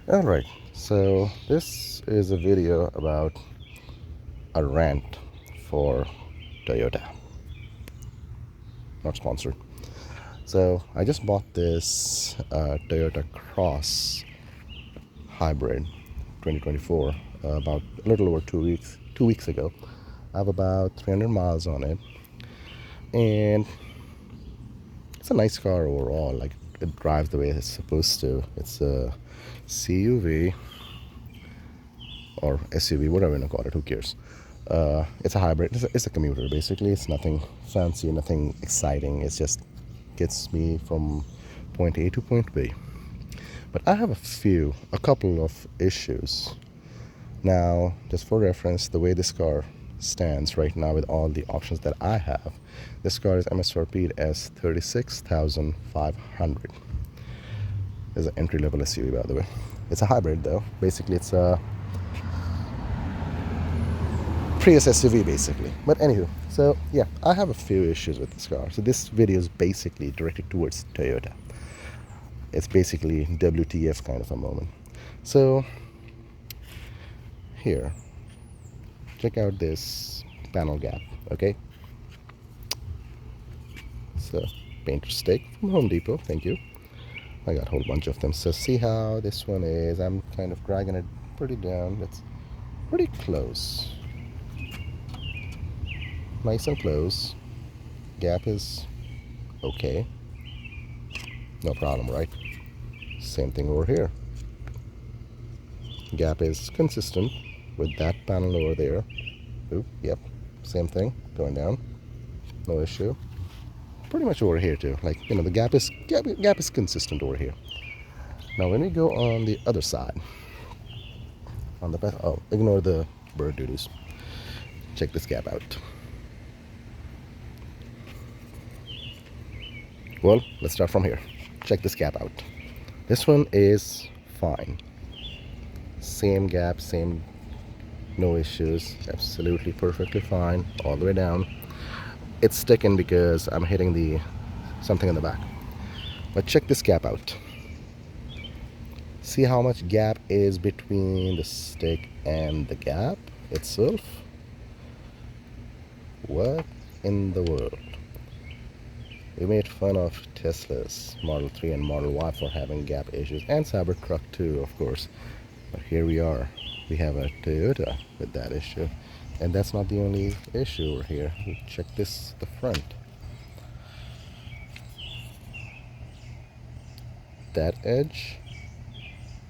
Alright, so this is a video about a rant for Toyota. Not sponsored. So I just bought this Toyota Cross Hybrid 2024 about a little over 2 weeks ago. I have about 300 miles on it, and it's a nice car overall. Like, it drives the way it's supposed to. It's a CUV or SUV, whatever you want to call it, who cares. It's a hybrid. It's a commuter, basically. It's nothing fancy, nothing exciting. It just gets me from point A to point B. But I have a couple of issues. Now, just for reference, the way this car stands right now with all the options that I have, this car is MSRP'd as $36,500. It's an entry-level SUV, by the way. It's a hybrid, though. Basically, it's a Prius SUV, basically. But anywho, so yeah, I have a few issues with this car. So this video is basically directed towards Toyota. It's basically WTF kind of a moment. So here, check out this panel gap, okay? So painter stick from Home Depot, thank you. I got a whole bunch of them. So see how this one is. I'm kind of dragging it pretty down. It's pretty close. Nice and close. Gap is okay. No problem, right? Same thing over here. Gap is consistent with that panel over there. Oop, yep, same thing, going down. No issue. Pretty much over here too. Like, the gap is consistent over here. Now when we go on the other side, on the back, ignore the bird duties. Check this gap out. Well, let's start from here. Check this gap out. This one is fine. Same gap, no issues, absolutely perfectly fine, all the way down. It's sticking because I'm hitting something in the back. But check this gap out. See how much gap is between the stick and the gap itself? What in the world? We made fun of Tesla's Model 3 and Model Y for having gap issues, and Cybertruck too, of course. But here we are. We have a Toyota with that issue. And that's not the only issue over here. Check this, the front. That edge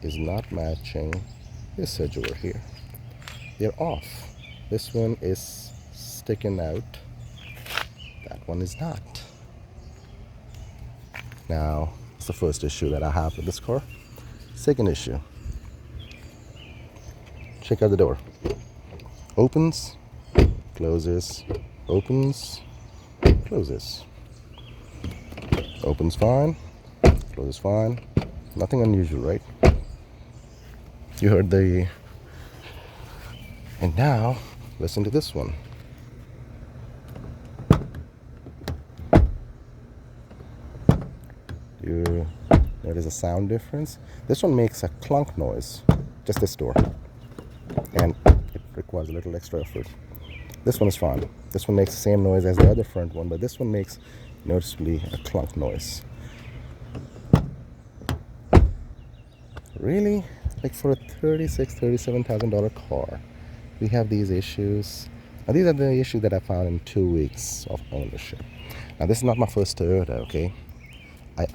is not matching this edge over here. They're off. This one is sticking out. That one is not. Now, it's the first issue that I have with this car. Second issue. Check out the door. Opens, closes, opens, closes. Opens fine, closes fine. Nothing unusual, right? You heard the... And now, listen to this one. You notice a sound difference? This one makes a clunk noise, just this door. And it requires a little extra effort. This one is fine. This one makes the same noise as the other front one, but this one makes noticeably a clunk noise. Really? Like, for a $37,000 car, we have these issues. Now, these are the issues that I found in 2 weeks of ownership. Now, this is not my first Toyota, okay? I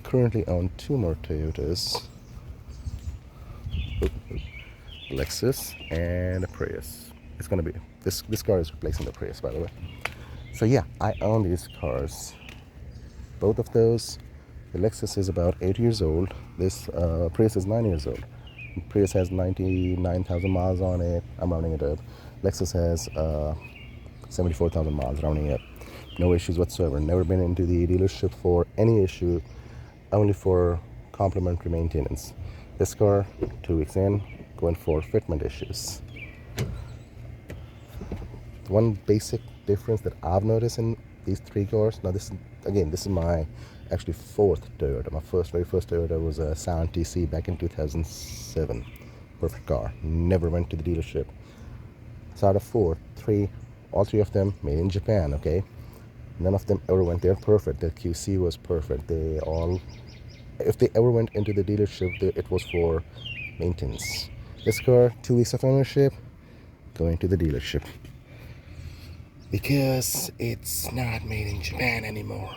currently own 2 more Toyotas. Lexus and a Prius. It's gonna be this car is replacing the Prius, by the way. So yeah, I own these cars. Both of those. The Lexus is about 8 years old. This Prius is 9 years old. Prius has 99,000 miles on it. I'm rounding it up. Lexus has 74,000 miles, rounding up. No issues whatsoever. Never been into the dealership for any issue, only for complimentary maintenance. This car, 2 weeks in, going for fitment issues. One basic difference that I've noticed in these 3 cars, now this is my actually fourth Toyota. My very first Toyota was a Sound TC back in 2007. Perfect car. Never went to the dealership. So out of four, all three of them made in Japan. Okay, none of them ever went there. Perfect. The QC was perfect. If they ever went into the dealership, it was for maintenance. This car, 2 weeks of ownership, going to the dealership because it's not made in Japan anymore.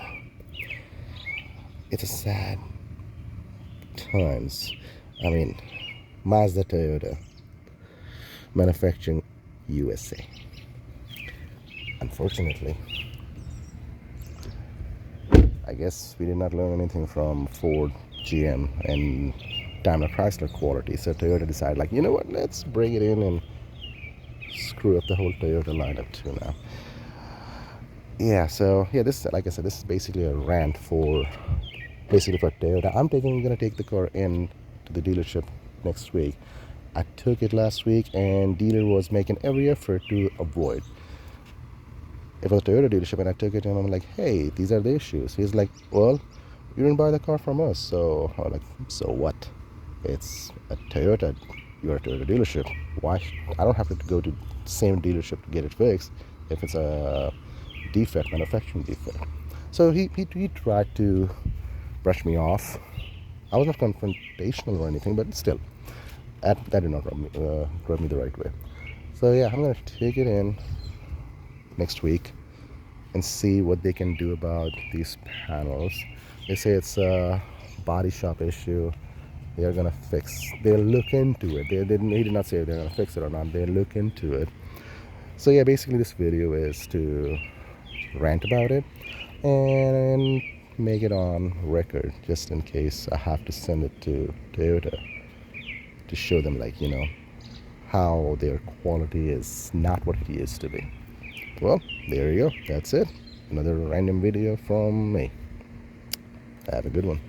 It's a sad times. I mean, Mazda Toyota, manufacturing USA. Unfortunately, I guess we did not learn anything from Ford, GM, and Daimler Chrysler quality. So Toyota decided, like, you know what? Let's bring it in and screw up the whole Toyota lineup too now. Yeah. So yeah, this, like I said, this is basically a rant for Toyota. I'm gonna take the car in to the dealership next week. I took it last week, and dealer was making every effort to avoid. It was a Toyota dealership, and I took it, and I'm like, hey, these are the issues. He's like, well, you didn't buy the car from us, so I'm like, so what? It's a Toyota. You're a Toyota dealership. Why? I don't have to go to the same dealership to get it fixed if it's a defect, manufacturing defect. So he tried to brush me off. I was not confrontational or anything, but still, that did not rub me the right way. So yeah, I'm gonna take it in next week and see what they can do about these panels. They say it's a body shop issue. They'll look into it. He did not say if they're gonna fix it or not. They'll look into it. So yeah, basically this video is to rant about it and make it on record, just in case I have to send it to Toyota to show them, like, you know, how their quality is not what it used to be. Well, there you go. That's it. Another random video from me. Have a good one.